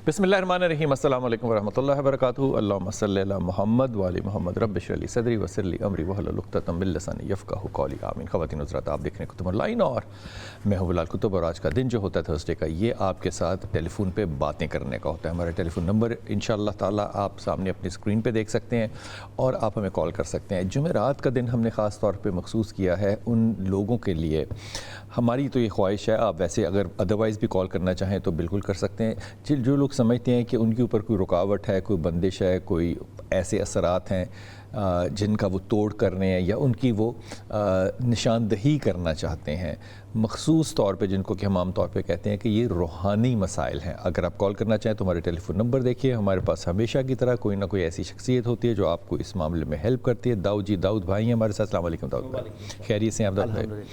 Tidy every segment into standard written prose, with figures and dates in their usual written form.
بسم اللہ الرحمن الرحیم، السلام علیکم ورحمۃ اللہ وبرکاتہ۔ اللہم صلی علی محمد وعلی محمد، رب اشرح لی صدری ویسر لی امری واحلل عقدۃ من لسانی یفقہوا قولی، آمین۔ خواتین حضرات، آپ دیکھ رہے ہیں کتب آن لائن اور میں ہوں بلال کتب، اور آج کا دن جو ہوتا ہے تھرسڈے کا، یہ آپ کے ساتھ ٹیلی فون پہ باتیں کرنے کا ہوتا ہے۔ ہمارا ٹیلی فون نمبر انشاءاللہ تعالیٰ آپ سامنے اپنی اسکرین پہ دیکھ سکتے ہیں اور آپ ہمیں کال کر سکتے ہیں۔ جمعرات کا دن ہم نے خاص طور پہ مخصوص کیا ہے ان لوگوں کے لیے، ہماری تو یہ خواہش ہے، آپ ویسے اگر ادروائز بھی کال کرنا چاہیں تو بالکل کر سکتے ہیں، جو لوگ سمجھتے ہیں کہ ان کے اوپر کوئی رکاوٹ ہے، کوئی بندش ہے، کوئی ایسے اثرات ہیں جن کا وہ توڑ کر رہے ہیں، یا ان کی وہ نشاندہی کرنا چاہتے ہیں، مخصوص طور پہ جن کو کہ ہم عام طور پہ کہتے ہیں کہ یہ روحانی مسائل ہیں۔ اگر آپ کال کرنا چاہیں تو ہمارے ٹیلی فون نمبر دیکھیے۔ ہمارے پاس ہمیشہ کی طرح کوئی نہ کوئی ایسی شخصیت ہوتی ہے جو آپ کو اس معاملے میں ہیلپ کرتی ہے۔ داؤد بھائی ہیں ہمارے ساتھ۔ السلام علیکم داؤد بھائی، خیریت سے ہیں آپ داؤد بھائی؟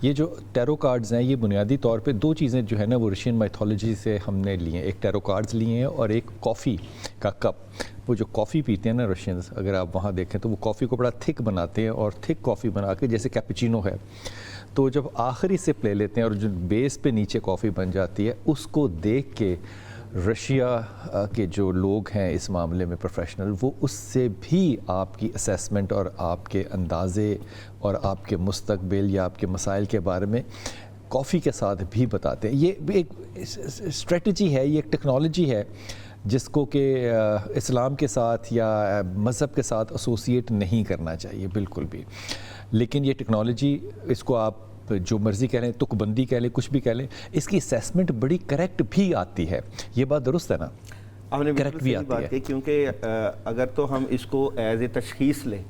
یہ جو ٹیرو کارڈز ہیں، یہ بنیادی طور پہ دو چیزیں جو ہے نا وہ رشین مائتھولوجی سے ہم نے لی ہیں، ایک ٹیرو کارڈز لیے ہیں اور ایک کافی کا کپ۔ وہ جو کافی پیتے ہیں نا رشینز، اگر آپ وہاں دیکھیں تو وہ کافی کو بڑا تھک بناتے ہیں، اور تھک کافی بنا کے جیسے کیپچینو ہے، تو جب آخری سپ لے لیتے ہیں اور جو بیس پہ نیچے کافی بن جاتی ہے، اس کو دیکھ کے رشیا کے جو لوگ ہیں اس معاملے میں پروفیشنل، وہ اس سے بھی آپ کی اسیسمنٹ اور آپ کے اندازے اور آپ کے مستقبل یا آپ کے مسائل کے بارے میں کافی کے ساتھ بھی بتاتے ہیں۔ یہ ایک اسٹریٹجی ہے، یہ ایک ٹیکنالوجی ہے جس کو کہ اسلام کے ساتھ یا مذہب کے ساتھ ایسوسیٹ نہیں کرنا چاہیے بالکل بھی، لیکن یہ ٹیکنالوجی، اس کو آپ جو مرضی کہہ لیں، تک بندی کہہ لیں، کچھ بھی کہہ لیں، اس کی اسیسمنٹ بڑی کریکٹ بھی آتی ہے۔ یہ بات درست ہے نا؟ آپ نے بالکل صحیح بات کی، کیونکہ اگر تو ہم اس کو ایز اے تشخیص لیں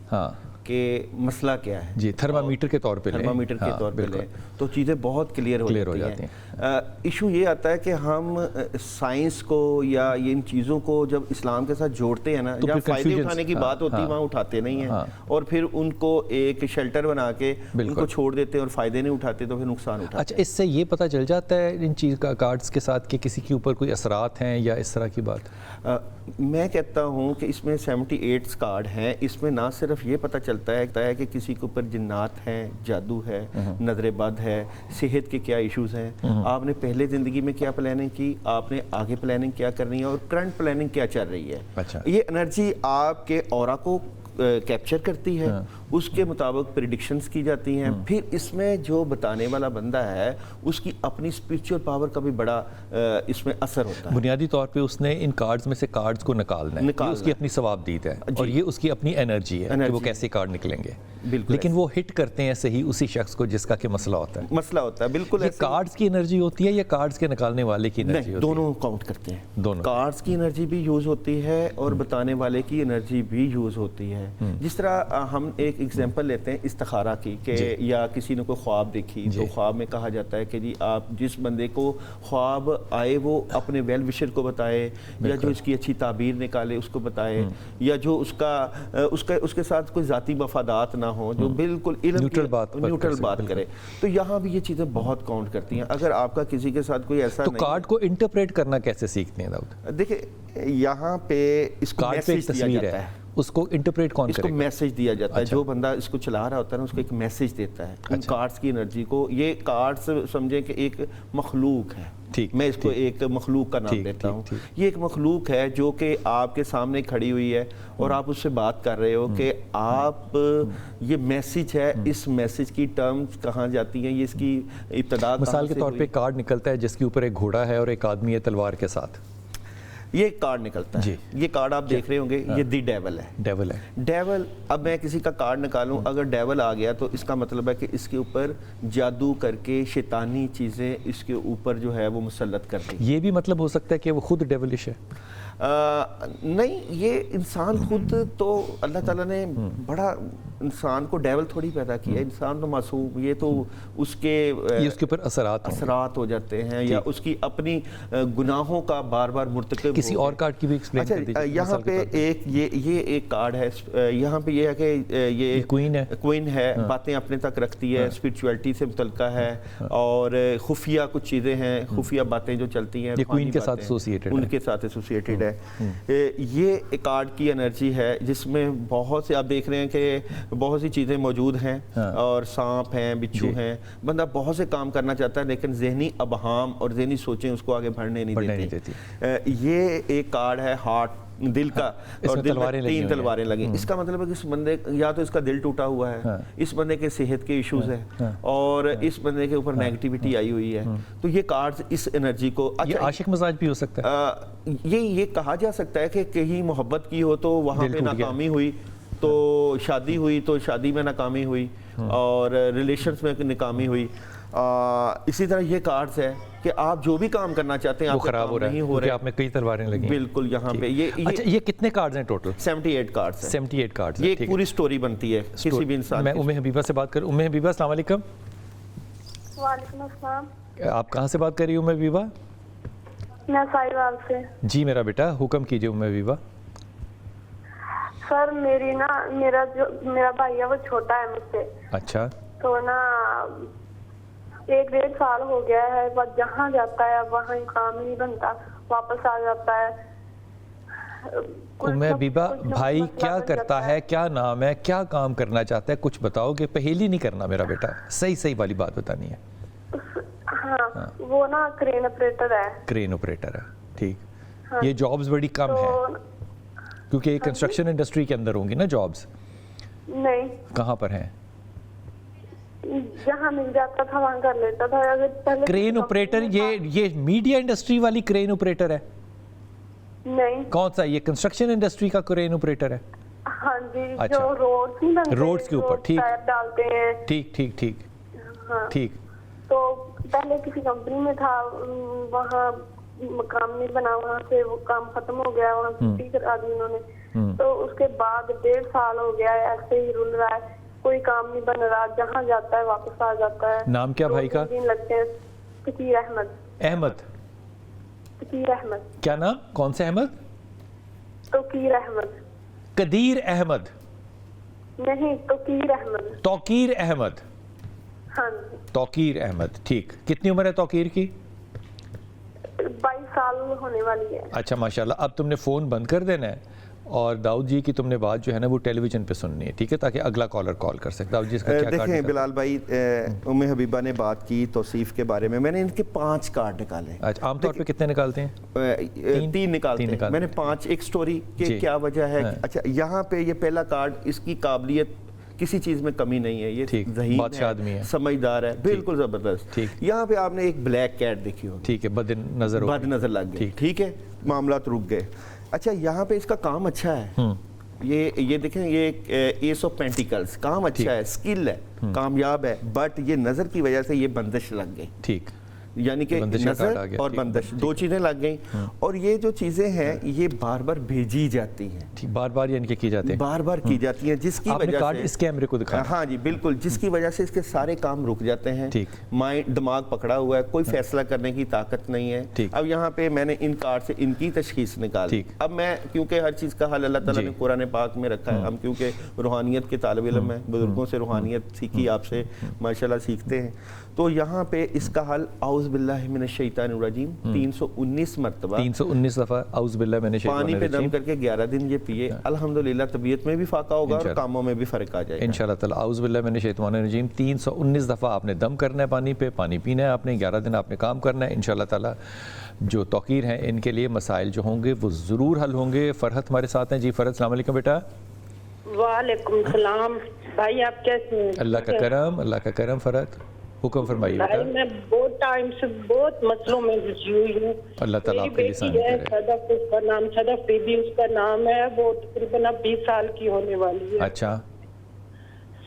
کہ مسئلہ کیا ہے، جی، تھرمامیٹر کے طور پہ لیں، تھرمامیٹر کے طور پہ لیں تو چیزیں بہت کلیئر ہو جاتی ہیں۔ ایشو یہ آتا ہے کہ ہم سائنس کو یا ان چیزوں کو جب اسلام کے ساتھ جوڑتے ہیں نا، جہاں فائدے اٹھانے کی بات ہوتی ہے وہاں اٹھاتے نہیں ہیں، اور پھر ان کو ایک شیلٹر بنا کے ان کو چھوڑ دیتے ہیں اور فائدے نہیں اٹھاتے تو پھر نقصان اٹھاتے ہیں۔ اچھا، اس سے یہ پتہ چل جاتا ہے ان چیز کا کارڈز کے ساتھ کہ کسی کے اوپر کوئی اثرات ہیں یا اس طرح کی بات؟ میں کہتا ہوں کہ اس میں 78 کارڈ ہیں، اس میں نہ صرف یہ پتہ چلتا ہے کہ کسی کے اوپر جنات ہیں، جادو ہے، نظر بد ہے، صحت کے کیا ایشوز ہیں، آپ نے پہلے زندگی میں کیا پلاننگ کی، آپ نے آگے پلاننگ کیا کرنی ہے، اور کرنٹ پلاننگ کیا چل رہی ہے۔ یہ انرجی آپ کے اورا کو کیپچر کرتی ہے، اس کے مطابق پریڈکشنز کی جاتی ہیں۔ پھر اس میں جو بتانے والا بندہ ہے اس کی اپنی اسپریچول پاور کا بھی بڑا اس میں اثر ہوتا ہے۔ بنیادی طور پہ اس نے ان کارڈز میں سے کارڈز کو نکالنا ہے، یہ اس کی اپنی ثوابدید ہے اور یہ اس کی اپنی انرجی ہے کہ وہ کیسے کارڈ نکلیں گے، لیکن وہ ہٹ کرتے ہیں صحیح اسی شخص کو جس کا کہ مسئلہ ہوتا ہے۔ بالکل یہ کارڈز کی انرجی ہوتی ہے یا کارڈز کے نکالنے والے کی انرجی ہوتی ہے؟ دونوں کاؤنٹ کرتے ہیں، دونوں۔ کارڈز کی انرجی بھی یوز ہوتی ہے اور بتانے والے کی انرجی بھی یوز ہوتی ہے۔ جس طرح ہم ایک ایگزامپل لیتے ہیں استخارہ کی، کہ یا کسی نے کوئی خواب دیکھی تو خواب میں کہا جاتا ہے کہ جی آپ جس بندے کو خواب آئے وہ اپنے ویل وشر کو بتائے، یا جو اس کی اچھی تعبیر نکالے اس کو بتائے، یا جو اس کے ساتھ کوئی ذاتی مفادات نہ ہو، جو بالکل نیوٹرل بات کرے۔ تو یہاں بھی یہ چیزیں بہت کاؤنٹ کرتی ہیں۔ اگر آپ کا کسی کے ساتھ کوئی ایسا تو کارڈ کو انٹرپریٹ کرنا کیسے سیکھتے ہیں داؤد؟ دیکھیں یہاں پہ اس کو میسیج دیا جاتا ہے، اس کو انٹرپریٹ کون کرے گا؟ اس کو میسیج دیا جاتا ہے، جو بندہ اس کو چلا رہا ہوتا ہے نا اس کو ایک میسیج دیتا ہے ان کارڈز کی انرجی کو۔ یہ کارڈز سمجھیں کہ ایک مخلوق ہے، میں اس کو ایک مخلوق کا نام دیتا ہوں۔ یہ ایک مخلوق ہے جو کہ آپ کے سامنے کھڑی ہوئی ہے اور آپ اس سے بات کر رہے ہو کہ آپ یہ میسیج ہے، اس میسیج کی ٹرمز کہاں جاتی ہیں، یہ اس کی ابتدا مثال کے طور پہ کارڈ نکلتا ہے جس کے اوپر ایک گھوڑا ہے اور ایک آدمی ہے تلوار کے ساتھ، یہ ایک کارڈ نکلتا ہے۔ یہ کارڈ آپ دیکھ رہے ہوں گے، یہ دی ڈیول ہے۔ ڈیول، اب میں کسی کا کارڈ نکالوں، اگر ڈیول آ گیا تو اس کا مطلب ہے کہ اس کے اوپر جادو کر کے شیطانی چیزیں اس کے اوپر جو ہے وہ مسلط کر دی۔ یہ بھی مطلب ہو سکتا ہے کہ وہ خود ڈیولش ہے؟ نہیں، یہ انسان خود تو اللہ تعالیٰ نے بڑا انسان کو ڈیول تھوڑی پیدا کیا ہے، انسان تو معصوم، یہ تو اس کے اوپر اثرات ہو جاتے ہیں، یا اس کی اپنی گناہوں کا بار بار مرتکب۔ کسی اور کارڈ کی بھی ایکسپلین کر دیجیے۔ یہاں پہ یہ ایک کارڈ ہے، یہاں پہ یہ ہے کہ یہ کوئن ہے، باتیں اپنے تک رکھتی ہے، اسپرچویلٹی سے متعلقہ ہے، اور خفیہ کچھ چیزیں ہیں، خفیہ باتیں جو چلتی ہیں کوئن کے ساتھ ان کے ساتھ ایسوسیٹڈ ہے۔ یہ کارڈ کی انرجی ہے جس میں بہت سے آپ دیکھ رہے ہیں کہ بہت سی چیزیں موجود ہیں اور سانپ ہیں بچھو ہیں، بندہ بہت سے کام کرنا چاہتا ہے لیکن ذہنی ابہام اور ذہنی سوچیں اس کو آگے بڑھنے نہیں دیتی۔ یہ ایک کارڈ ہے ہارٹ، دل کا، اور دل میں 3 تلواریں لگیں۔ اس کا مطلب ہے کہ اس بندے یا تو اس کا دل ٹوٹا ہوا ہے، اس بندے کے صحت کے ایشوز ہیں، اور اس بندے کے اوپر نیگیٹیوٹی آئی ہوئی ہے۔ تو یہ کارڈز اس انرجی کو، یہ عاشق مزاج بھی ہو سکتا ہے، یہ کہا جا سکتا ہے کہ کہیں محبت کی ہو تو وہاں پہ ناکامی ہوئی، تو شادی ہوئی تو شادی میں ناکامی ہوئی، اور ریلیشنز میں ناکامی ہوئی۔ اسی طرح یہ کارڈز ہے کہ آپ جو بھی کام کرنا چاہتے ہیں وہ خراب ہو رہا ہے کیونکہ آپ میں کئی تلواریں لگی ہیں۔ بالکل، یہاں پہ اچھا یہ کتنے کارڈز ہیں ٹوٹل؟ 78 کارڈز ہیں۔ 78 کارڈز، یہ ایک پوری سٹوری بنتی ہے کسی بھی انسان۔ میں ام حبیبہ سے بات کروں۔ ام حبیبہ السلام علیکم۔ وعلیکم السلام۔ آپ کہاں سے بات کر رہی ہوں ام حبیبہ؟ میں سائیوال سے۔ جی میرا بیٹا حکم کیجئے ام حبیبہ۔ سر میرا بھائی ہے وہ چھوٹا ہے مجھ سے۔ اچھا۔ تو نا 1-1.5 سال ہو گیا ہے، بس جہاں جاتا ہے وہاں کام نہیں بنتا، واپس آ جاتا ہے۔ ام حبیبہ بھائی کیا کرتا ہے، کیا نام ہے، کیا کام کرنا چاہتا ہے، کچھ بتاؤ گے؟ پہیلی نہیں کرنا میرا بیٹا، صحیح والی بات بتانی ہے۔ ہاں وہ نا کرین آپریٹر ہے۔ کرین آپریٹر ہے، ٹھیک۔ یہ جابز بڑی کم ہیں کیونکہ یہ کنسٹرکشن انڈسٹری کے اندر ہوں گی نا جابز؟ نہیں۔ کہاں پر ہیں؟ جہاں مل جاتا تھا وہاں کر لیتا تھا۔ کرین آپریٹر یہ میڈیا انڈسٹری والی کرین آپریٹر ہے؟ نہیں۔ کون سا؟ یہ کنسٹرکشن انڈسٹری کا کرین آپریٹر ہے؟ ہاں جی، جو روڈز کے اوپر، ٹھیک ڈالتے ہیں۔ ٹھیک ٹھیک ٹھیک ٹھیک۔ تو پہلے کسی کمپنی میں تھا، وہاں مقام نہیں بنا، وہاں سے وہ کام ختم ہو گیا، وہاں چھٹی کرا دی انہوں نے۔ تو اس کے بعد 1.5 سال ہو گیا ہے ایسے ہی رل رہا ہے، کوئی کام نہیں بن رہا، جہاں جاتا ہے واپس آ جاتا ہے۔ نام کیا بھائی کا؟ 2 دن لگتے ہیں۔ فقیر احمد۔ احمد؟ فقیر احمد۔ کیا نام؟ کون سے احمد؟ توقیر احمد۔ قدیر احمد؟ نہیں، توقیر احمد۔ توقیر احمد؟ ہاں جی۔ توقیر احمد، ٹھیک۔ کتنی عمر ہے توقیر کی؟ 22 سال ہونے والی ہے۔ اچھا ماشاءاللہ۔ اب تم نے فون بند کر دینا ہے اور داؤد جی کی تم نے بات جو ہے نا وہ ٹیلی ویژن پہ سننی ہے، ٹھیک ہے، تاکہ اگلا کالر کال کر سکتا۔ داؤد جی اس کا کیا کارڈ؟ دیکھیں بلال بھائی، ام حبیبہ نے بات کی توصیف کے بارے میں نے ان کے 5 کارڈ نکالے۔ اچھا عام طور پہ کتنے نکالتے ہیں؟ 3 نکالتے ہیں میں نے 5۔ ایک سٹوری کہ کیا وجہ ہے۔ اچھا یہاں پہ یہ پہلا کارڈ، اس کی قابلیت کسی چیز میں کمی نہیں ہے، یہ ذہین ہے، سمجھدار ہے، بالکل زبردست۔ یہاں پہ آپ نے ایک بلیک کیٹ دیکھی ہوگی، ٹھیک ہے، بد نظر لگ گئی، ٹھیک ہے، معاملات رک گئے۔ اچھا یہاں پہ اس کا کام اچھا ہے، یہ دیکھیں، یہ ایس آف پینٹیکلز، کام اچھا ہے، سکل ہے، کامیاب ہے، بٹ یہ نظر کی وجہ سے یہ بندش لگ گئی، ٹھیک، یعنی کہ نظر اور بندش 2 چیزیں لگ گئیں، اور یہ جو چیزیں ہیں یہ بار بار بھیجی جاتی ہیں، بار بار یعنی کہ کی جاتی ہیں، بار بار کی جاتی ہیں، جس کی آپ نے وجہ کارڈ سے اس کیمرے کو دکھایا، ہاں جی بالکل، جس کی وجہ سے اس کے سارے کام رک جاتے ہیں، مائنڈ دماغ پکڑا ہوا ہے، کوئی فیصلہ کرنے کی طاقت نہیں ہے۔ اب یہاں پہ میں نے ان کارڈ سے ان کی تشخیص نکالی۔ اب میں کیونکہ ہر چیز کا حل اللہ تعالیٰ نے قرآن پاک میں رکھا ہے، ہم کیونکہ روحانیت کے طالب علم ہیں، بزرگوں سے روحانیت سیکھی، آپ سے ماشاءاللہ سیکھتے ہیں، تو یہاں پہ اس کا حل اعوذ باللہ من الشیطان الرجیم 319 مرتبہ، 319 دفعہ اعوذ باللہ من الشیطان پانی الرجیم پہ دم کر کے 11 دن یہ پیے، الحمدللہ طبیعت میں بھی فاقہ ہوگا اور کاموں میں بھی فرق آ جائے گا انشاءاللہ تعالی۔ اعوذ باللہ من الشیطان الرجیم 319 دفعہ آپ نے دم کرنا ہے پانی پہ، پانی پینا ہے آپ نے، 11 دن آپ نے کام کرنا ہے انشاءاللہ تعالی۔ جو توقیر ہیں ان کے لیے مسائل جو ہوں گے وہ ضرور حل ہوں گے۔ فرحت ہمارے ساتھ ہیں۔ جی فرحت السلام علیکم بیٹا۔ وعلیکم السلام بھائی، آپ کیسے ہیں؟ اللہ کا کرم، اللہ کا کرم۔ فرحت حکم فرمائیے بیٹا۔ میں بہت ٹائم سے بہت مسئلوں میں گھسی ہوئی ہوں۔ اللہ تعالیٰ آپ کے لیے آسانی کرے۔ صدف، اس کا نام صدف بی بی اس کا نام ہے، وہ تقریباً اب 20 سال کی ہونے والی ہے۔ اچھا،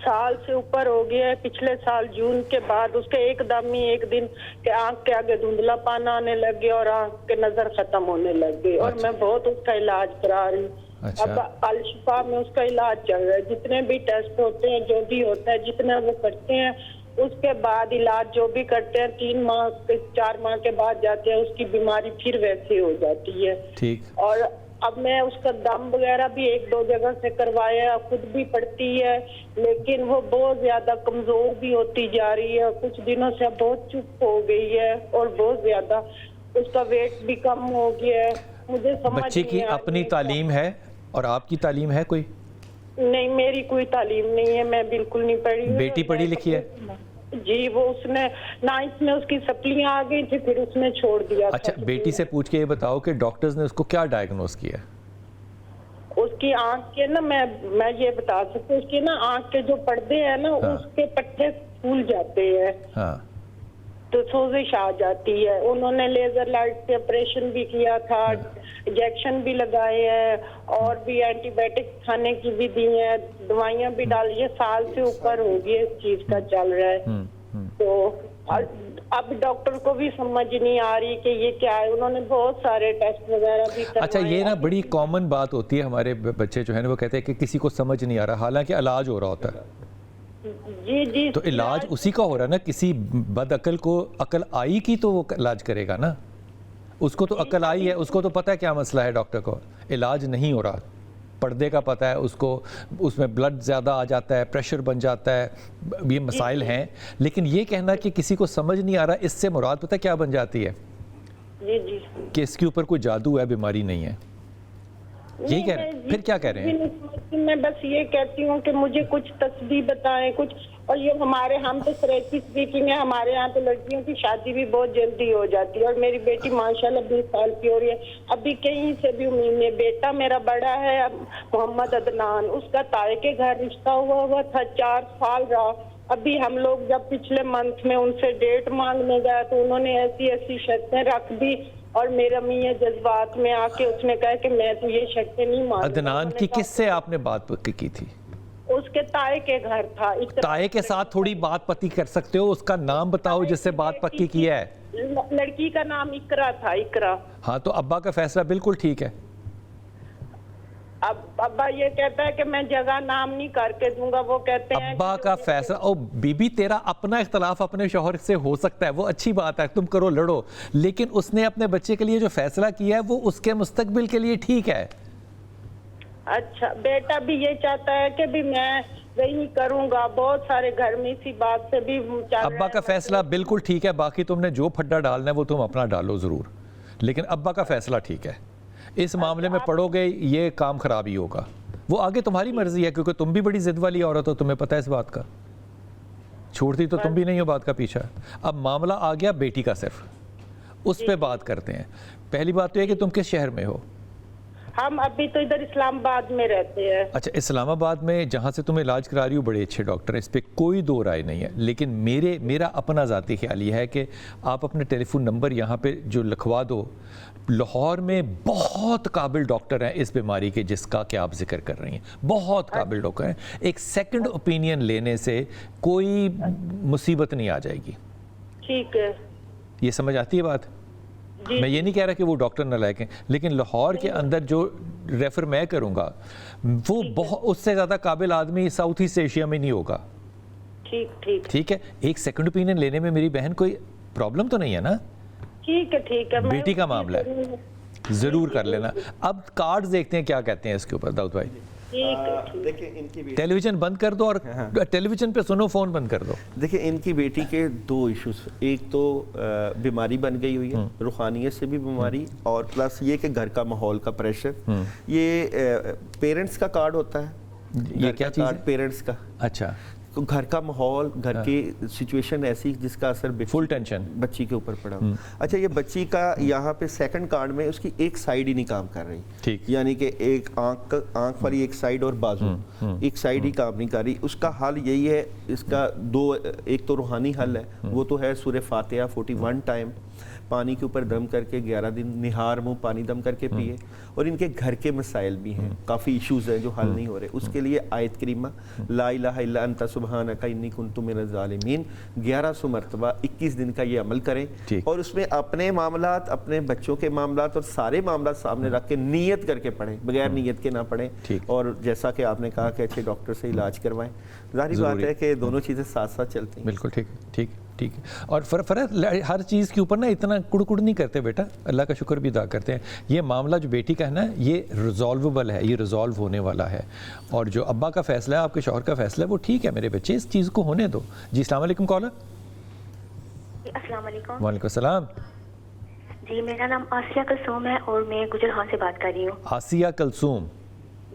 سال سے اوپر ہو گیا ہے۔ پچھلے سال جون کے بعد اس کے ایک دم ہی ایک دن کہ آنکھ کے آگے دھندلا پانا آنے لگ گیا اور آنکھ کے نظر ختم ہونے لگ گئی، اور میں بہت اس کا علاج کرا رہی ہوں۔ اب الشفا میں اس کا علاج چل رہا ہے، جتنے بھی ٹیسٹ ہوتے ہیں، جو بھی ہوتا ہے، جتنا وہ کرتے ہیں، اس کے بعد علاج جو بھی کرتے ہیں 3 ماہ 4 ماہ کے بعد جاتے ہیں، اس کی بیماری پھر ویسے ہو جاتی ہے۔ ٹھیک۔ اور اب میں اس کا دم وغیرہ بھی 1-2 جگہ سے کروایا، خود بھی پڑتی ہے، لیکن وہ بہت زیادہ کمزور بھی ہوتی جا رہی ہے، کچھ دنوں سے بہت چپ ہو گئی ہے، اور بہت زیادہ اس کا ویٹ بھی کم ہو گیا ہے۔ مجھے سمجھ بچے کی اپنی تعلیم ہے اور آپ کی تعلیم ہے کوئی؟ نہیں میری کوئی تعلیم نہیں ہے, میں بالکل نہیں پڑھی. بیٹی پڑھی لکھی ہے؟ جی وہ اس نے 9th میں اس کی سپلیاں آ گئی تھی, پھر اس نے چھوڑ دیا. اچھا بیٹی سے پوچھ کے یہ بتاؤ کہ ڈاکٹرز نے اس کو کیا ڈائگنوز کیا؟ اس کی آنکھ کے نا, میں یہ بتا سکتی ہوں, اس کی نا آنکھ کے جو پردے ہیں نا اس کے پٹھے پھول جاتے ہیں. ہاں تو سوزش آ جاتی ہے. انہوں نے لیزر لائٹ سے آپریشن بھی کیا تھا, انجیکشن بھی لگائے ہیں, اور بھی اینٹی بایوٹک کھانے کی بھی دی ہیں, دوائیاں بھی ڈالی ہیں. سال سے اوپر ہو گئی اس چیز کا چل رہا ہے. تو اب ڈاکٹر کو بھی سمجھ نہیں آ رہی کہ یہ کیا ہے. انہوں نے بہت سارے ٹیسٹ وغیرہ بھی کروائے. اچھا یہ نا بڑی کامن بات ہوتی ہے, ہمارے بچے جو ہیں وہ کہتے ہیں کہ کسی کو سمجھ نہیں آ رہا, حالانکہ علاج ہو رہا ہوتا ہے. جی جی تو علاج اسی کا ہو رہا ہے نا. کسی بد عقل کو عقل آئی کی تو وہ علاج کرے گا نا. اس کو تو عقل آئی ہے, اس کو تو پتہ ہے کیا مسئلہ ہے, ڈاکٹر کو علاج نہیں ہو رہا. پردے کا پتہ ہے اس کو, اس میں بلڈ زیادہ آ جاتا ہے, پریشر بن جاتا ہے, یہ مسائل ہیں. لیکن یہ کہنا کہ کسی کو سمجھ نہیں آ رہا, اس سے مراد پتہ کیا بن جاتی ہے؟ جی جی کہ اس کے اوپر کوئی جادو ہے, بیماری نہیں ہے. یہی کہہ رہے ہیں, پھر کیا کہہ رہے ہیں؟ میں بس یہ کہتی ہوں کہ مجھے کچھ تسبیح بتائیں کچھ. اور یہ ہم تو فریکلی اسپیکنگ ہے, ہمارے یہاں تو لڑکیوں کی شادی بھی بہت جلدی ہو جاتی ہے, اور میری بیٹی ماشاءاللہ 20 سال کی ہو رہی ہے. ابھی کہیں سے بھی امید نہیں. بیٹا میرا بڑا ہے محمد عدنان, اس کا تائے کے گھر رشتہ ہوا تھا, 4 سال رہا. ابھی ہم لوگ جب پچھلے منتھ میں ان سے ڈیٹ مانگنے گئے تو انہوں نے ایسی شرطیں رکھ دی, اور میرا میاں جذبات میں آ کے اس نے کہا کہ میں تو یہ شرطیں نہیں مانوں. عدنان کی کس سے آپ نے بات پکی کی تھی؟ اس کے تائے کے گھر تھا. تائے کے ساتھ تھوڑی بات پتی کر سکتے ہو, اس کا نام بتاؤ جس سے بات پکی کیا ہے. لڑکی کا نام اقرا تھا, اقرا. ہاں تو ابا کا فیصلہ بالکل ٹھیک ہے. اب ابا یہ کہتا ہے کہ میں جگہ نام نہیں کر کے دوں گا. وہ کہتے ہیں ابا کا فیصلہ, او بی بی تیرا اپنا اختلاف اپنے شوہر سے ہو سکتا ہے, وہ اچھی بات ہے, تم کرو لڑو, لیکن اس نے اپنے بچے کے لیے جو فیصلہ کیا ہے وہ اس کے مستقبل کے لیے ٹھیک ہے. اچھا بیٹا بھی یہ چاہتا ہے کہ بھی میں وہی کروں گا. بہت سارے گھر میں اسی بات سے بھی ابا کا فیصلہ بالکل ٹھیک ہے, باقی تم نے جو پھڈا ڈالنا ہے وہ تم اپنا ڈالو ضرور, لیکن ابا کا فیصلہ ٹھیک ہے. اس معاملے میں پڑھو گے یہ کام خراب ہی ہوگا. وہ آگے تمہاری مرضی ہے, کیونکہ تم بھی بڑی ضد والی عورت ہو, تمہیں پتہ ہے اس بات کا. چھوڑتی تو تم بھی نہیں ہو بات کا پیچھا. اب معاملہ آ گیا بیٹی کا, صرف اس پہ بات کرتے ہیں. پہلی بات تو یہ کہ تم کس شہر میں ہو؟ ہم ابھی تو ادھر اسلام آباد میں رہتے ہیں. اچھا اسلام آباد میں, جہاں سے تم علاج کرا رہی ہو بڑے اچھے ڈاکٹر ہیں, اس پہ کوئی دو رائے نہیں ہے. لیکن میرا اپنا ذاتی خیال یہ ہے کہ آپ اپنے ٹیلی فون نمبر یہاں پہ جو لکھوا دو. لاہور میں بہت قابل ڈاکٹر ہیں اس بیماری کے جس کا کہ آپ ذکر کر رہی ہیں, بہت قابل ڈاکٹر ہیں. ایک سیکنڈ اوپینین لینے سے کوئی مصیبت نہیں آ جائے گی. ٹھیک ہے, یہ سمجھ آتی ہے بات؟ میں یہ نہیں کہہ رہا کہ وہ ڈاکٹر نہ لائق ہیں, لیکن لاہور کے اندر جو ریفر میں کروں گا وہ اس سے زیادہ قابل آدمی ساؤتھ ایسٹ ایشیا میں نہیں ہوگا. ٹھیک ہے, ایک سیکنڈ اوپینین لینے میں میری بہن کوئی پرابلم تو نہیں ہے نا؟ ٹھیک ہے. بیٹی کا معاملہ ہے, ضرور کر لینا. اب کارڈز دیکھتے ہیں کیا کہتے ہیں اس کے اوپر. داؤد بھائی دیکھیں ان کی ٹیلی ویژن بند کر دو, اور ٹیلی ویژن پہ سنو, فون بند کر دو. دیکھیں ان کی بیٹی کے 2 ایشوز, ایک تو بیماری بن گئی ہوئی ہے, روحانیت سے بھی بیماری, اور پلس یہ کہ گھر کا ماحول کا پریشر. یہ پیرنٹس کا کارڈ ہوتا ہے. یہ کیا چیز ہے؟ پیرنٹس کا. اچھا, گھر کا ماحول, گھر کی سچویشن ایسی جس کا اثر فل ٹینشن بچی کے اوپر پڑا. اچھا یہ بچی کا یہاں پہ سیکنڈ کارڈ میں اس کی ایک سائیڈ ہی نہیں کام کر رہی. ٹھیک, یعنی کہ ایک آنکھ والی ایک سائیڈ اور بازو ایک سائیڈ ہی کام نہیں کر رہی. اس کا حل یہی ہے, اس کا 2, ایک تو روحانی حل ہے, وہ تو ہے سورہ فاتحہ 41 ٹائم پانی کے اوپر دم کر کے 11 دن نہار منہ پانی دم کر کے پیے. اور ان کے گھر کے مسائل بھی ہیں, کافی ایشوز ہیں جو حل نہیں ہو رہے. اس کے لیے آیت کریمہ لا الہ الا انت سبحانک انی کنت من الظالمین 1100 مرتبہ 21 دن کا یہ عمل کریں, اور اس میں اپنے معاملات, اپنے بچوں کے معاملات اور سارے معاملات سامنے رکھ کے نیت کر کے پڑھیں, بغیر نیت کے نہ پڑھیں. اور جیسا کہ آپ نے کہا کہ اچھے ڈاکٹر سے علاج کروائیں. ظاہری بات ہے کہ دونوں چیزیں ساتھ ساتھ چلتی ہیں. بالکل ٹھیک. اور فرحت ہر چیز کے اوپر نا اتنا کڑ نہیں کرتے بیٹا, اللہ کا شکر بھی ادا کرتے ہیں. یہ معاملہ جو بیٹی کا ہے نا, یہ ریزالویبل ہے, یہ ریزالو ہونے والا ہے. اور جو ابا کا فیصلہ ہے, آپ کے شوہر کا فیصلہ ہے, وہ ٹھیک ہے میرے بچے, اس چیز کو ہونے دو. جی السلام علیکم کالر. السلام علیکم. وعلیکم السلام. جی میرا نام آسیہ کلثوم ہے اور میں گجرہان سے بات کر رہی ہوں. آسیہ کلثوم,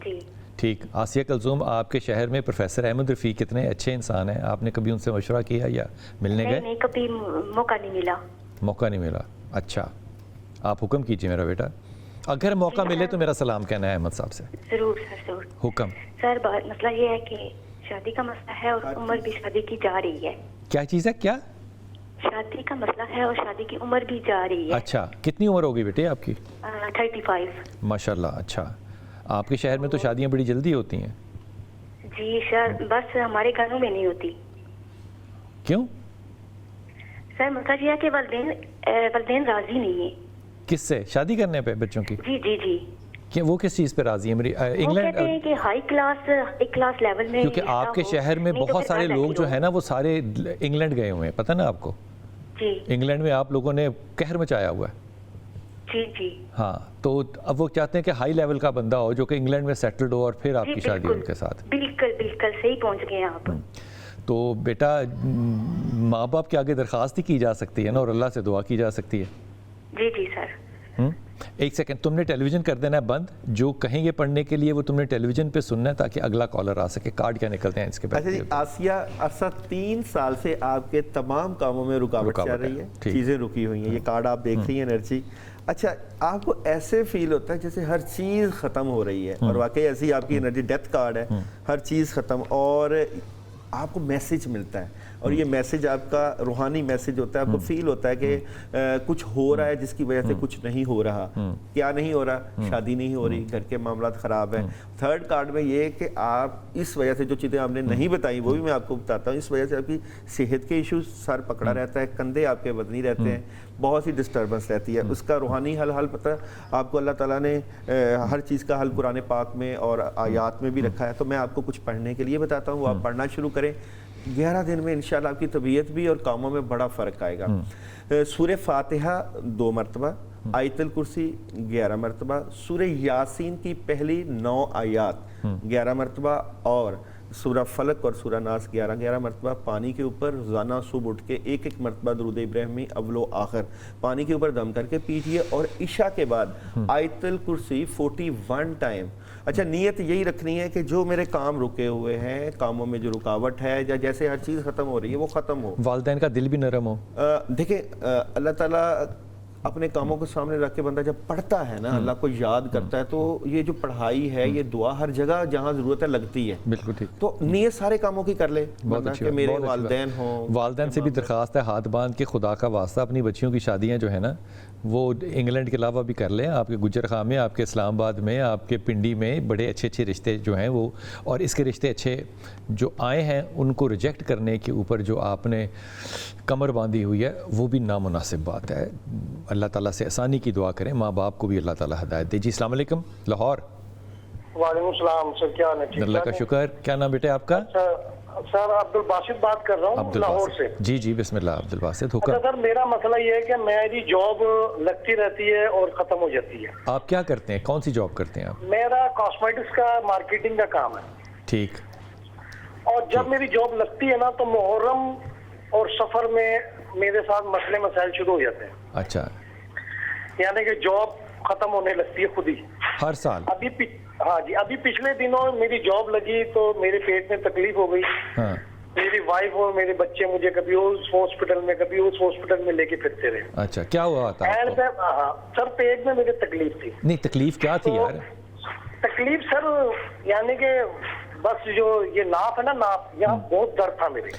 جی ٹھیک. آسیہ کلثوم, آپ کے شہر میں پروفیسر احمد رفیق کتنے اچھے انسان ہیں, آپ نے کبھی ان سے مشورہ کیا یا ملنے گئے؟ نہیں, کبھی موقع نہیں ملا. موقع نہیں ملا, اچھا. آپ حکم کیجیے میرا بیٹا, اگر موقع ملے تو میرا سلام کہنا ہے احمد صاحب سے. ضرور سر, ضرور. حکم. سر مسئلہ یہ ہے کہ شادی کا مسئلہ ہے اور عمر بھی شادی کی جا رہی ہے. کیا چیز ہے؟ کیا شادی کا مسئلہ ہے اور شادی کی عمر بھی جا رہی ہے. اچھا, کتنی عمر ہوگی بیٹے آپ کی؟ 35. ماشاء اللہ. اچھا, آپ کے شہر میں تو شادیاں بڑی جلدی ہوتی ہیں. جی سر, بس ہمارے گھروں میں نہیں ہوتی. کیوں؟ سر مسئلہ یہ ہے کہ والدین راضی نہیں ہیں. کس سے؟ شادی کرنے پہ بچوں کی؟ جی جی جی. کہ وہ کس چیز پہ راضی ہیں؟ وہ کہتے ہیں کہ ہائی کلاس لیول میں. کیونکہ آپ کے شہر میں بہت سارے لوگ جو ہیں نا وہ سارے انگلینڈ گئے ہوئے ہیں, پتہ نا آپ کو؟ جی. انگلینڈ میں آپ لوگوں نے قہر مچایا ہوا ہے. جی جی. ہاں, تو اب وہ چاہتے ہیں کہ ہائی لیول کا بندہ ہو جو کہ انگلینڈ میں سیٹلڈ ہو اور پھر آپ کی شادی ان کے ساتھ. بالکل بالکل صحیح پہنچ گئے ہیں آپ. تو بیٹا ماں باپ کے آگے درخواست ہی کی جا سکتی ہے نا, اور اللہ سے دعا کی جا سکتی ہے. جی جی سر. ایک سیکنڈ, تم نے ٹیلی ویژن کر دینا ہے بند, جو کہیں گے پڑھنے کے لیے وہ تم نے ٹیلی ویژن پہ سننا ہے تاکہ اگلا کالر آ سکے. کارڈ کیا نکلتے ہیں اس کے بعد؟ اچھا جی, آسیہ عرصہ 3 سال سے آپ کے تمام کاموں میں رکاوٹ چل رہی ہے, چیزیں رکی ہوئی ہیں. یہ کارڈ آپ دیکھ رہی ہیں انرجی. اچھا, آپ کو ایسے فیل ہوتا ہے جیسے ہر چیز ختم ہو رہی ہے, اور واقعی ایسی آپ کی انرجی ڈیتھ کارڈ ہے, ہر چیز ختم, اور آپ کو میسیج ملتا ہے, اور یہ میسیج آپ کا روحانی میسیج ہوتا ہے. آپ کو فیل ہوتا ہے کہ کچھ ہو رہا ہے جس کی وجہ سے کچھ نہیں ہو رہا. کیا نہیں ہو رہا؟ شادی نہیں ہو رہی, گھر کے معاملات خراب ہیں. تھرڈ کارڈ میں یہ کہ آپ اس وجہ سے جو چیزیں آپ نے نہیں بتائیں وہ بھی میں آپ کو بتاتا ہوں, اس وجہ سے آپ کی صحت کے ایشوز, سر پکڑا رہتا ہے, کندھے آپ کے وزنی رہتے ہیں, بہت سی ڈسٹربنس رہتی ہے. اس کا روحانی حل پتہ آپ کو اللہ تعالیٰ نے ہر چیز کا حل قرآن پاک میں اور آیات میں بھی رکھا ہے. تو میں آپ کو کچھ پڑھنے کے لیے بتاتا ہوں, آپ پڑھنا شروع کریں. 11 دن میں انشاءاللہ آپ کی طبیعت بھی اور کاموں میں بڑا فرق آئے گا. سورہ فاتحہ 2 مرتبہ, آیت الکرسی 11 مرتبہ, سورہ یاسین کی پہلی 9 آیات 11 مرتبہ, اور سورہ فلق اور سورہ ناس 11 مرتبہ. پانی کے اوپر روزانہ صبح اٹھ کے 1 مرتبہ درود ابراہیمی اول و آخر پانی کے اوپر دم کر کے پیجئے, اور عشاء کے بعد آیت الکرسی 41 ٹائم. اچھا, نیت یہی رکھنی ہے کہ جو میرے کام رکے ہوئے ہیں, کاموں میں جو رکاوٹ ہے, یا جیسے ہر چیز ختم ہو رہی ہے وہ ختم ہو. والدین کا دل بھی نرم ہو. دیکھیں, اللہ تعالیٰ اپنے کاموں کو سامنے رکھ کے بندہ جب پڑھتا ہے نا, اللہ کو یاد کرتا ہے, تو یہ جو پڑھائی ہے, یہ دعا ہر جگہ جہاں ضرورت ہے لگتی ہے. بالکل ٹھیک. تو نیت سارے کاموں کی کر لے, کہ میرے والدین ہوں. والدین سے بھی درخواست ہے ہاتھ باندھ کے, خدا کا واسطہ اپنی بچیوں کی شادیاں جو ہے نا وہ انگلینڈ کے علاوہ بھی کر لیں. آپ کے گجر خان میں, آپ کے اسلام آباد میں, آپ کے پنڈی میں بڑے اچھے اچھے رشتے جو ہیں وہ, اور اس کے رشتے اچھے جو آئے ہیں ان کو ریجیکٹ کرنے کے اوپر جو آپ نے کمر باندھی ہوئی ہے وہ بھی نامناسب بات ہے. اللہ تعالیٰ سے آسانی کی دعا کریں, ماں باپ کو بھی اللہ تعالیٰ ہدایت دے. جی السلام علیکم. لاہور. وعلیکم السلام سر, کیا حال ہے؟ اللہ کا شکر. کیا نام بیٹے آپ کا؟ سر عبد الباسط بات کر رہا ہوں لاہور سے. جی جی بسم اللہ عبد الباسط, حکم. سر میرا مسئلہ یہ ہے کہ میری جاب لگتی رہتی ہے اور ختم ہو جاتی ہے. آپ کیا کرتے ہیں, کون سی جاب کرتے ہیں آپ؟ میرا کاسمیٹکس کا مارکیٹنگ کا کام ہے. ٹھیک. اور جب میری جاب لگتی ہے نا تو محرم اور سفر میں میرے ساتھ مسئلے مسائل شروع ہو جاتے ہیں. اچھا, یعنی کہ جاب ختم ہونے لگتی ہے خود ہی ہر سال؟ ہاں جی, ابھی پچھلے دنوں میری جاب لگی تو میرے پیٹ میں تکلیف ہو گئی. ہاں. میری وائف اور میرے بچے مجھے کبھی اس ہاسپٹل میں کبھی اس ہاسپٹل میں لے کے پھرتے رہے. اچھا, کیا ہوا تھا آپ کو؟ سر پیٹ میں میرے تکلیف تھی. نہیں, تکلیف کیا تھی یار؟ تکلیف سر یعنی کہ بس جو یہ ناف ہے نا, ناف یہاں بہت درد تھا میرے.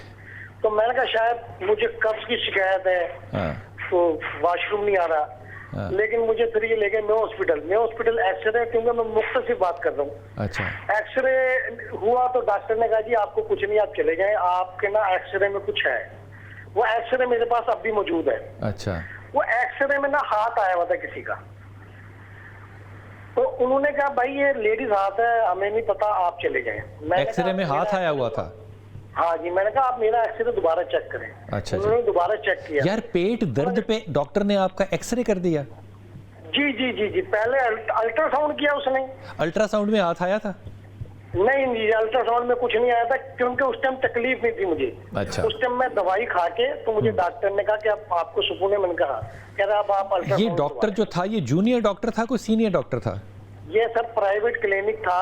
تو میں نے کہا شاید مجھے قبض کی شکایت ہے, تو واش روم نہیں آ رہا. لیکن مجھے پھر یہ لے گئے میں ہاسپٹل ایکس رے, کیونکہ میں مختصر بات کر رہا ہوں. اچھا. ایکس رے ہوا تو ڈاکٹر نے کہا جی آپ کو کچھ نہیں, آپ چلے جائیں, آپ کے نا ایکس رے میں کچھ ہے. وہ ایکس رے میرے پاس اب بھی موجود ہے. اچھا. وہ ایکس رے میں نا ہاتھ آیا ہوا تھا کسی کا. تو انہوں نے کہا بھائی یہ لیڈیز ہاتھ ہے, ہمیں نہیں پتا, آپ چلے جائیں. ایکس رے میں ہاتھ آیا ہوا تھا؟ ہاں جی. میں نے کہا آپ میرا ایکس رے دوبارہ چیک کریں. اچھا. انہوں نے دوبارہ چیک کیا. یار پیٹ درد پہ ڈاکٹر نے آپ کا ایکس رے کر دیا؟ جی جی جی جی. پہلے الٹرا ساؤنڈ کیا اس نے. الٹرا ساؤنڈ میں ہاتھ آیا تھا؟ نہیں جی, الٹرا ساؤنڈ میں کچھ نہیں آیا تھا, کیونکہ اس ٹائم تکلیف نہیں تھی مجھے. اچھا. اس ٹائم میں دوائی کھا کے, تو مجھے ڈاکٹر نے کہا کہ آپ کو سکون ہے. میں نے کہا کہہ رہا آپ الٹرا. یہ ڈاکٹر جو تھا یہ جونیئر ڈاکٹر تھا, کوئی سینئر ڈاکٹر تھا؟ یہ سر پرائیویٹ کلینک تھا,